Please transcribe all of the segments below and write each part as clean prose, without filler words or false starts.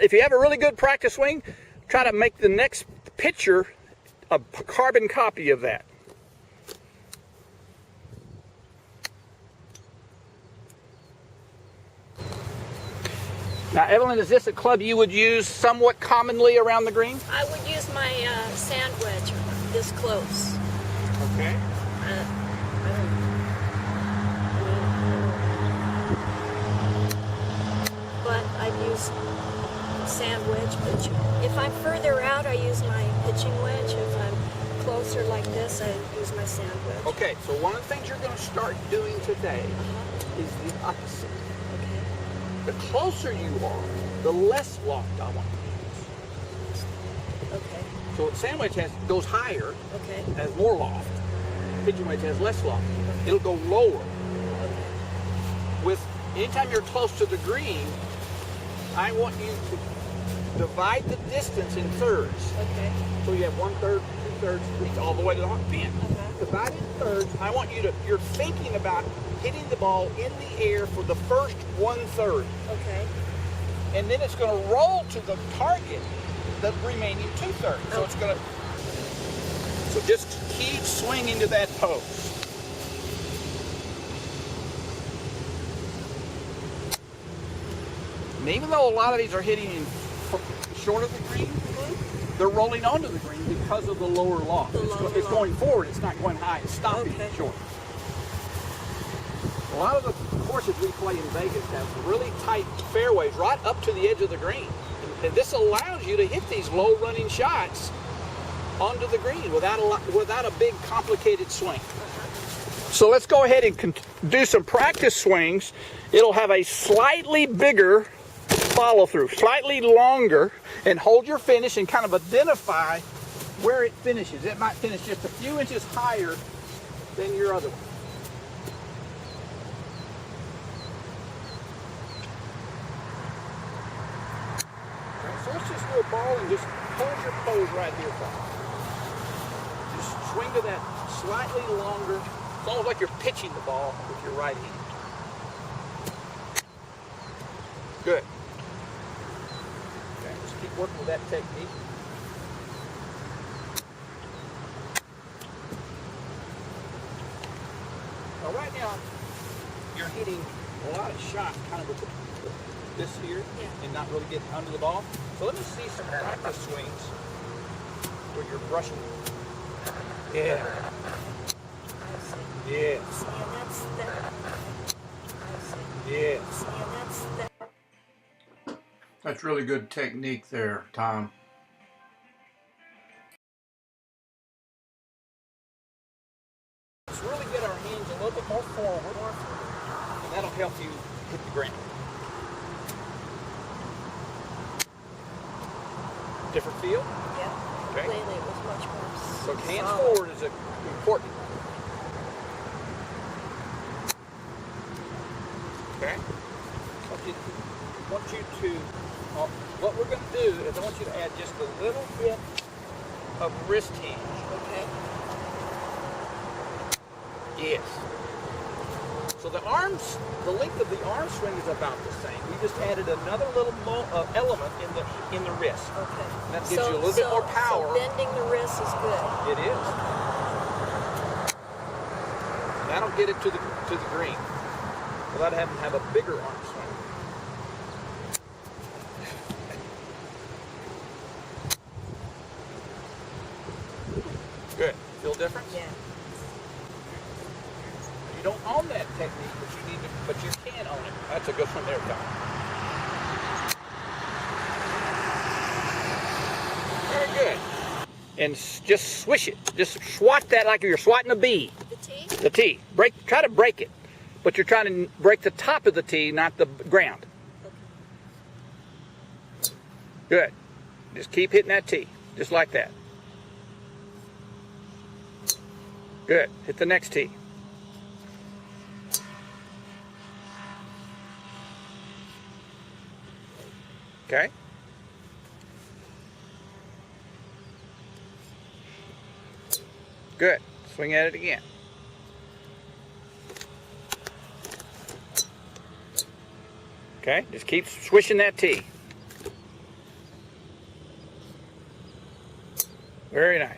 If you have a really good practice swing, try to make the next picture a carbon copy of that. Now, Evelyn, is this a club you would use somewhat commonly around the green? I would use my sand wedge this close. Okay. But I'd use sand wedge. But if I'm further out, I use my pitching wedge. If I'm closer like this, I use my sand wedge. Okay, so one of the things you're going to start doing today is the opposite. The closer you are, the less loft I want you to use. Okay. So the sand wedge goes higher, Okay. has more loft. Pitching wedge has less loft. It'll go lower. With anytime you're close to the green, I want you to divide the distance in thirds. Okay. So you have 1/3, 2/3, 3, all the way to the pin. Divide it in thirds. I want you to, you're thinking about hitting the ball in the air for the first 1/3. Okay. And then it's going to roll to the target, the remaining 2/3. So it's going to, so just keep swinging to that pose. And even though a lot of these are hitting in short of the green, they're rolling onto the green because of the lower loft. It's going forward, it's not going high, it's stopping short. A lot of the courses we play in Vegas have really tight fairways right up to the edge of the green. And this allows you to hit these low running shots onto the green without a big complicated swing. So let's go ahead and do some practice swings. It'll have a slightly bigger follow through, slightly longer, and hold your finish and kind of identify where it finishes. It might finish just a few inches higher than your other one. So let's just do a ball and just hold your pose right here, fellas. Just swing to that slightly longer. It's almost like you're pitching the ball with your right hand. Good. Okay, just keep working with that technique. Now right now, you're hitting a lot of shots kind of with this here and not really getting under the ball. So let me see some practice swings where you're brushing. Yeah. Yes. Yes. That's really good technique there, Tom. Let's really get our hands a little bit more forward, and that'll help you hit the ground. Different feel? Yeah. Okay. Lately it was much more So hands solid. forward is important. Okay? I want you to, what we're going to do is I want you to add just a little bit of wrist hinge. Okay. Yes. So the arms, the length of the arm swing is about the same. We just added another little element in the wrist. Okay. And that gives you a little bit more power. So bending the wrist is good. It is. That'll get it to the green without having to have a bigger arm swing. Good. Feel difference? Yeah. You don't own that technique, but you can own it. That's a good one there, Tom. Very good. And just swish it. Just swat that like you're swatting a bee. The tee? The tee. Try to break it, but you're trying to break the top of the tee, not the ground. Okay. Good. Just keep hitting that tee, just like that. Good. Hit the next tee. Okay. Good. Swing at it again. Okay, just keep swishing that tee. Very nice.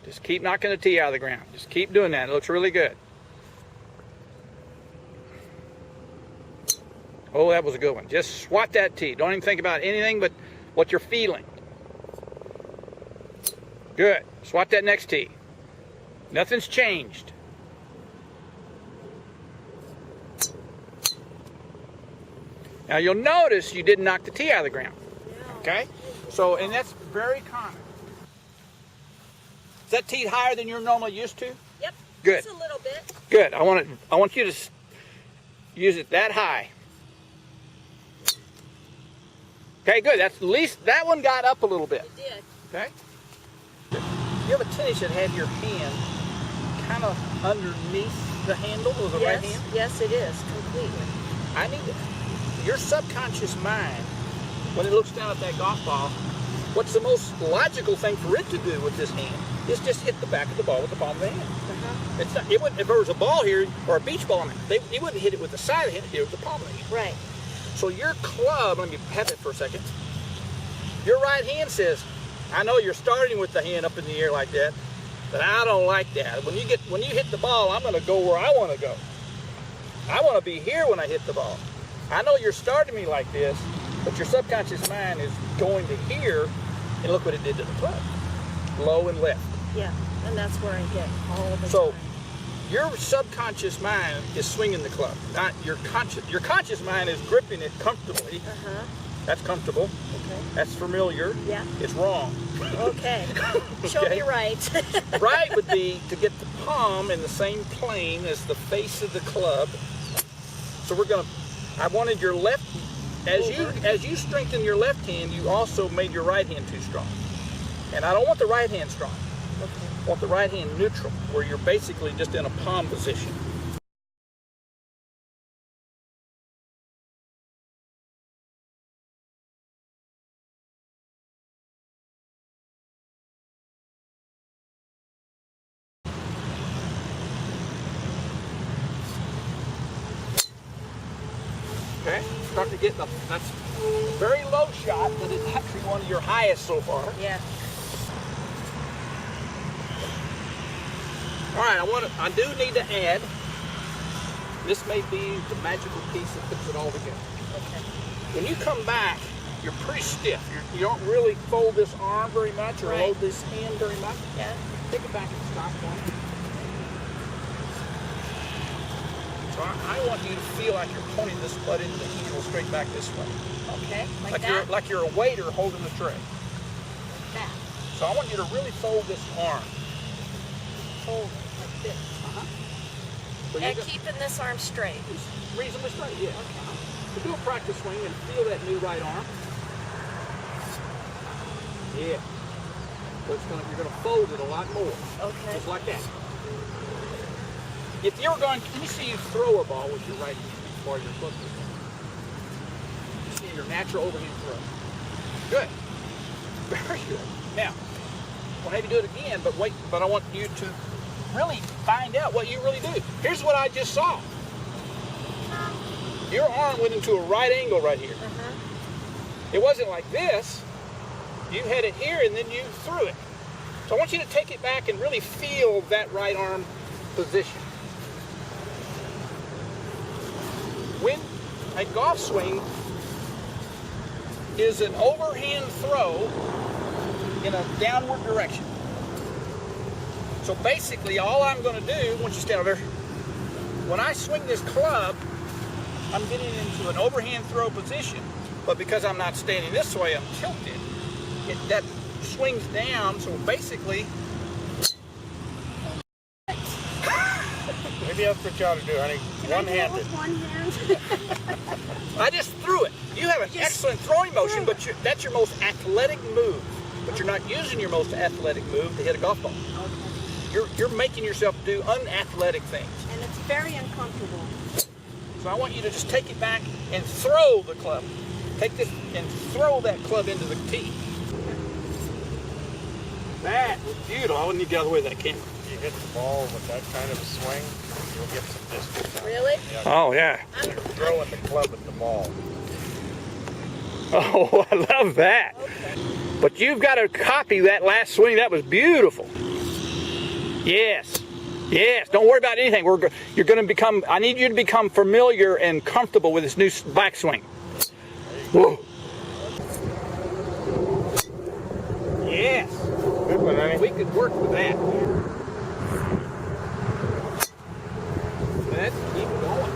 Just keep knocking the tee out of the ground. Just keep doing that. It looks really good. Oh, that was a good one. Just swat that tee. Don't even think about anything but what you're feeling. Good. Swat that next tee. Nothing's changed. Now you'll notice you didn't knock the tee out of the ground. Okay? So, and that's very common. Is that tee higher than you're normally used to? Yep. Good. Just a little bit. Good. I want you to use it that high. Okay, good. That's at least that one got up a little bit. It did. Okay. You have a tennis that had your hand kind of underneath the handle of the right hand? Yes, it is, completely. I need your subconscious mind, when it looks down at that golf ball, what's the most logical thing for it to do with this hand is just hit the back of the ball with the palm of the hand. It's not, it wouldn't, if there was a ball here or a beach ball, it wouldn't hit it with the side of the hand, it hit it with the palm of the hand. Right. So your club, let me have it for a second. Your right hand says, I know you're starting with the hand up in the air like that, but I don't like that. When you hit the ball, I'm going to go where I want to go. I want to be here when I hit the ball. I know you're starting me like this, but your subconscious mind is going to here, and look what it did to the club. Low and left. Yeah, and that's where I hit all the So time. your subconscious mind is swinging the club, not your conscious. Your conscious mind is gripping it comfortably. That's comfortable. Okay. That's familiar. Yeah. It's wrong. Okay. Show me right. Right would be to get the palm in the same plane as the face of the club. So I wanted your left, as you strengthen your left hand, you also made your right hand too strong. And I don't want the right hand strong. Okay. I want the right hand neutral, where you're basically just in a palm position. Okay, starting to get that's a very low shot, but it's actually one of your highest so far. Yeah. All right, I do need to add, this may be the magical piece that puts it all together. Okay. When you come back, you're pretty stiff. You don't really fold this arm very much or Right. load this hand very much. Yeah. Take it back and stop one. So I want you to feel like you're pointing this butt into the handle straight back this way. Okay. Like that? Like you're a waiter holding the tray. Like that. So I want you to really fold this arm. Hold it like this. So And keeping this arm straight. It's reasonably straight, yeah. Okay. So do a practice swing and feel that new right arm. Yeah. So you're gonna fold it a lot more. Okay. Just like that. If you're going, let me see you throw a ball with your right hand before you're supposed to. See your natural overhand throw. Good. Very good. Now, I'll have you do it again, but wait, but I want you to really find out what you really do. Here's what I just saw. Your arm went into a right angle right here. It wasn't like this. You had it here and then you threw it. So I want you to take it back and really feel that right arm position. When a golf swing is an overhand throw in a downward direction. So basically all I'm going to do, once you stand over there, when I swing this club, I'm getting into an overhand throw position, but because I'm not standing this way, I'm tilted. That swings down, so basically... Maybe that's what you ought to do, honey. One-handed. One hand. I just threw it. You have an excellent throwing motion, but that's your most athletic move. But you're not using your most athletic move to hit a golf ball. Okay. You're making yourself do unathletic things. And it's very uncomfortable. So I want you to just take it back and throw the club. Take this and throw that club into the tee. That was beautiful. I wouldn't need to get out of the way of that camera. You hit the ball with that kind of a swing, you'll get some distance. Really? Yeah. Oh, yeah. You're throwing the club at the ball. Oh, I love that. Okay. But you've got to copy that last swing. That was beautiful. Yes. Yes. Don't worry about anything. You're going to become, I need you to become familiar and comfortable with this new backswing. Whoa. Yes. Good one, honey. We could work with that. Let's keep going.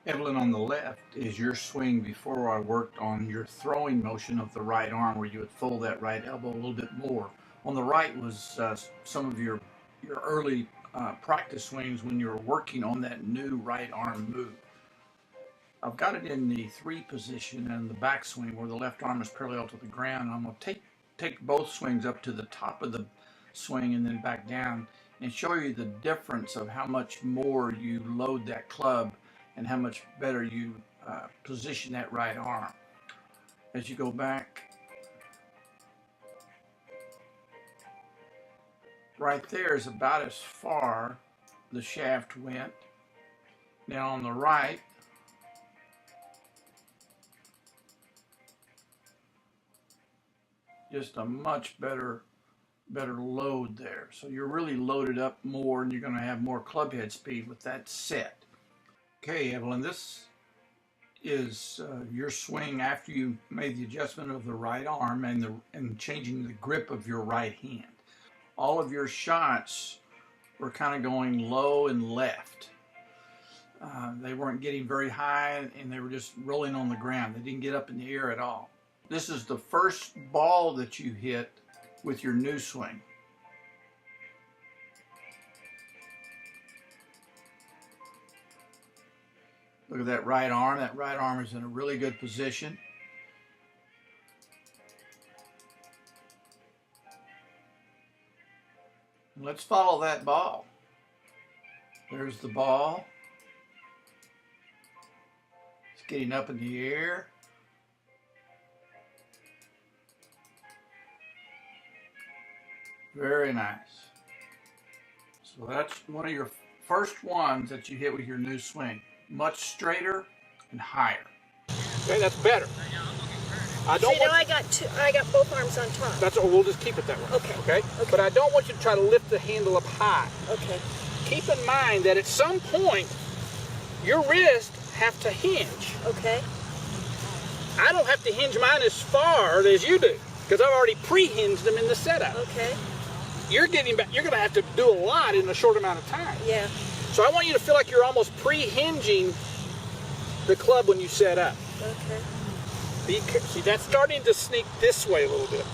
Evelyn, on the left is your swing before I worked on your throwing motion of the right arm, where you would fold that right elbow a little bit more. On the right was some of your early practice swings when you were working on that new right arm move. I've got it in the 3 position and the backswing where the left arm is parallel to the ground. I'm going to take both swings up to the top of the swing and then back down and show you the difference of how much more you load that club and how much better you position that right arm. As you go back, right there is about as far the shaft went. Now on the right, just a much better load there. So you're really loaded up more and you're going to have more club head speed with that set. Okay, Evelyn, this is your swing after you made the adjustment of the right arm and changing the grip of your right hand. All of your shots were kind of going low and left. They weren't getting very high and they were just rolling on the ground. They didn't get up in the air at all. This is the first ball that you hit with your new swing. Look at that right arm. That right arm is in a really good position. And let's follow that ball. There's the ball. It's getting up in the air. Very nice. So that's one of your first ones that you hit with your new swing. Much straighter and higher. Okay, that's better. I got both arms on top. That's all. We'll just keep it that way. Okay. Okay. But I don't want you to try to lift the handle up high. Okay. Keep in mind that at some point your wrists have to hinge. Okay. I don't have to hinge mine as far as you do because I've already pre-hinged them in the setup. Okay. You're getting back. You're going to have to do a lot in a short amount of time. Yeah. So I want you to feel like you're almost pre-hinging the club when you set up. Okay. See, that's starting to sneak this way a little bit.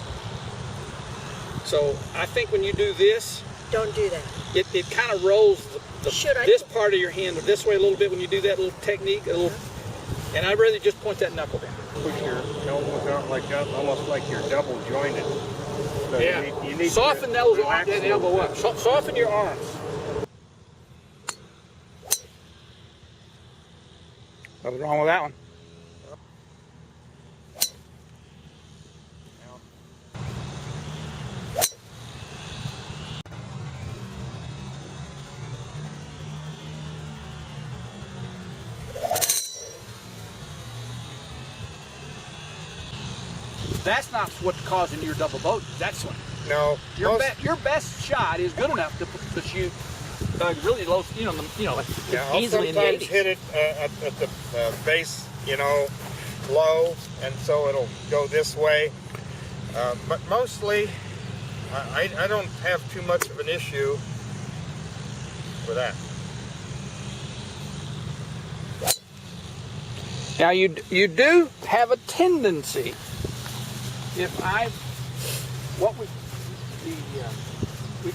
So I think when you do this, don't do that. It kind of rolls this part of your hand this way a little bit when you do that little technique. And I'd rather just point that knuckle down. Push your elbows out like that, almost like you're double jointed. So yeah. You need soften that elbow up. Soften your arms. Nothing wrong with that one. That's not what's causing your double bogey. That swing. No. Your best shot is good enough to shoot really low. Like I'll easily in the 80s. sometimes hit it at the base, low, and so it'll go this way. But mostly, I don't have too much of an issue with that. Now you do have a tendency. We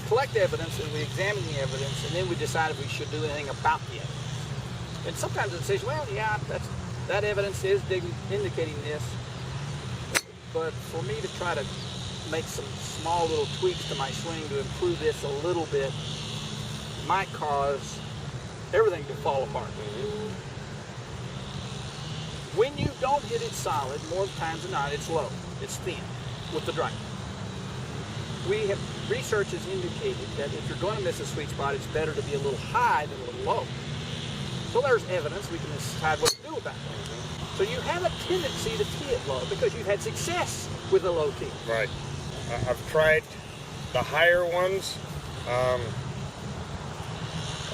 collect evidence and we examine the evidence and then we decide if we should do anything about the evidence. And sometimes it says, well, yeah, that evidence is indicating this, but for me to try to make some small little tweaks to my swing to improve this a little bit might cause everything to fall apart. When you don't hit it solid, more times than not, it's low. It's thin with the driver. Research has indicated that if you're going to miss a sweet spot, it's better to be a little high than a little low. So there's evidence. We can decide what to do about that. So you have a tendency to tee it low because you've had success with a low tee. Right. I've tried the higher ones.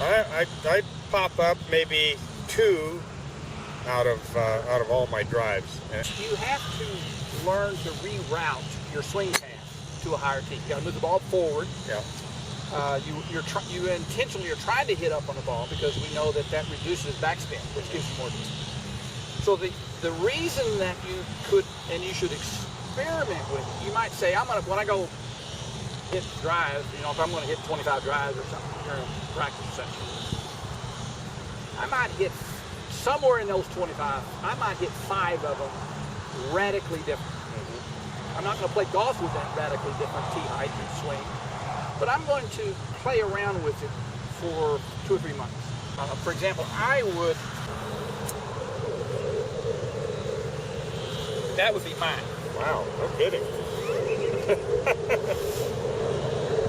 I pop up maybe 2 out of all my drives. You have to learn to reroute your swing path to a higher tee. You got to move the ball forward. Yeah. You intentionally are trying to hit up on the ball because we know that reduces backspin, which gives you more distance. So the reason that you could and you should experiment with it, you might say, when I go hit drives, if I'm going to hit 25 drives or something during a practice session, I might hit somewhere in those 25, I might hit 5 of them radically different. I'm not going to play golf with that radically different tee height and swing, but I'm going to play around with it for 2 or 3 months. For example, that would be mine. Wow, no kidding.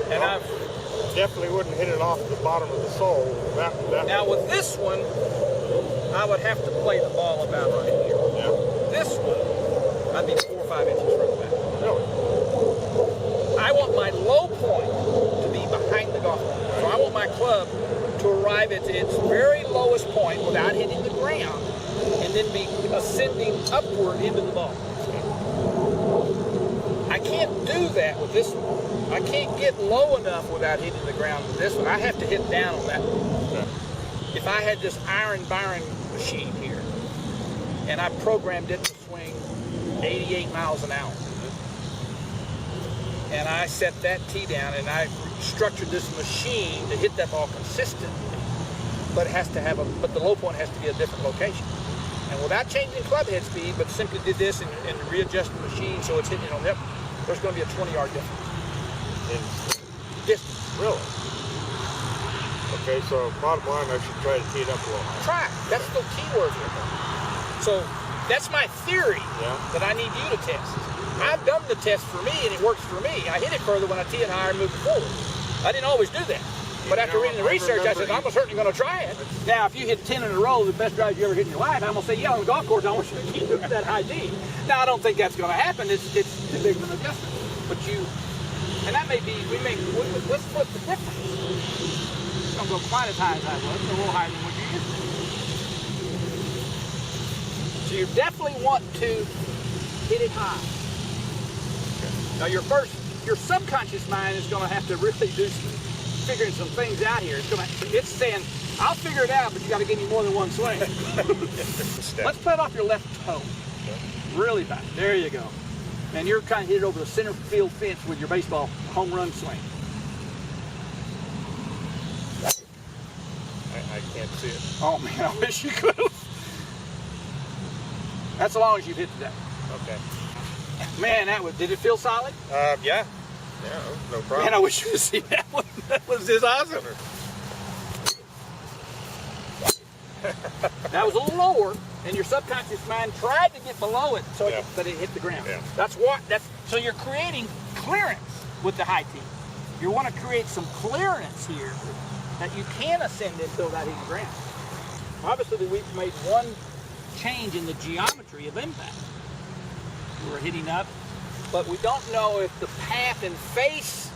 And I definitely wouldn't hit it off the bottom of the sole. Now with this one, I would have to play the ball about right here. Yeah. This one, I'd be 4 or 5 inches from that. Really? I want my low point to be behind the golf ball. So I want my club to arrive at its very lowest point without hitting the ground and then be ascending upward into the ball. I can't do that with this one. I can't get low enough without hitting the ground with this one. I have to hit down on that one. Okay. If I had this Iron Byron machine here and I programmed it to swing 88 miles an hour, and I set that tee down and I structured this machine to hit that ball consistently, but the low point has to be a different location. And without changing club head speed, but simply did this and readjust the machine so it's hitting on hip, there's going to be a 20-yard difference. In Distance. really? Okay, so bottom line, I should try to tee it up a little higher. Try. That's the key word here. So that's my theory that I need you to test. I've done the test for me, and it works for me. I hit it further when I tee it higher and move it forward. I didn't always do that. But after reading the research, I said, I'm certainly going to try it. Now, if you hit 10 in a row, the best drive you ever hit in your life, I'm going to say, yeah, on the golf course, I want you to keep doing that high tee. Now, I don't think that's going to happen. It's too big of an adjustment. But and that may be, let's split the difference. It's going to go quite as high as I was, a little higher than what you used to. So you definitely want to hit it high. Now, your subconscious mind is going to have to really do figuring some things out here. It's saying, I'll figure it out, but you got to give me more than one swing. Let's play it off your left toe. Really back. There you go. And you're kind of hit it over the center field fence with your baseball home run swing. I can't see it. Oh man, I wish you could have. That's as long as you've hit today. Okay. Man, did it feel solid? Yeah. Yeah, no problem. Man, I wish you could see that one. That was just awesome. That was a little lower, and your subconscious mind tried to get below it, but it hit the ground. Yeah. So you're creating clearance with the high tee. You want to create some clearance here that you can ascend into without hitting the ground. Obviously, we've made one change in the geometry of impact. We're hitting up, but we don't know if the path and face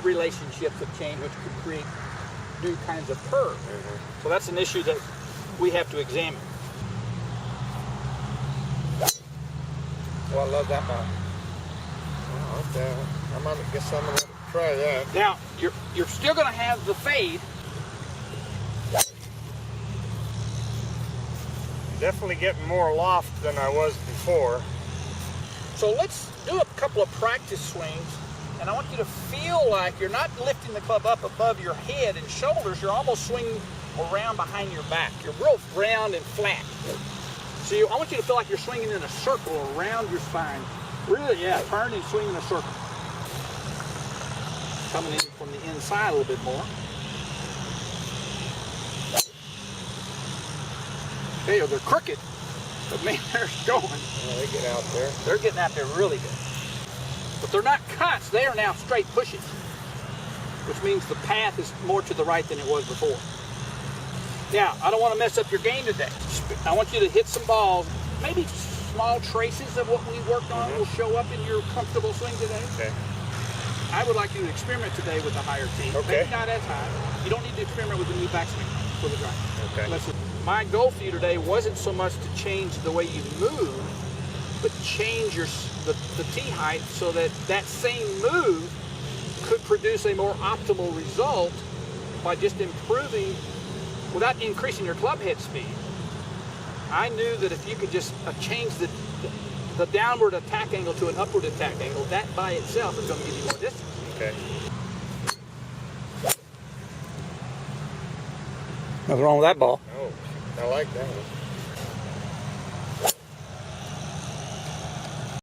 relationships have changed, which could create new kinds of curves. Mm-hmm. So that's an issue that we have to examine. Well, I love that one. Oh, okay. I guess I'm going to try that. Now, you're still going to have the fade. Definitely getting more loft than I was before. So let's do a couple of practice swings, and I want you to feel like you're not lifting the club up above your head and shoulders. You're almost swinging around behind your back. You're real round and flat. So I want you to feel like you're swinging in a circle around your spine. Really, turn and swing in a circle. Coming in from the inside a little bit more. Okay, they're crooked, but man, they're going. They get out there. They're getting out there really good. But they're not cuts, they are now straight pushes, which means the path is more to the right than it was before. Now, I don't want to mess up your game today. I want you to hit some balls maybe small traces of what we worked on will show up in your comfortable swing today. Okay. I would like you to experiment today with a higher tee. Okay. Maybe not as high. You don't need to experiment with a new backswing for the drive. Okay. My goal for you today wasn't so much to change the way you move, but change the tee height so that that same move could produce a more optimal result by just improving without increasing your club head speed. I knew that if you could just change the downward attack angle to an upward attack angle, that by itself is going to give you more distance. Okay. Nothing wrong with that ball. Oh, I like that one.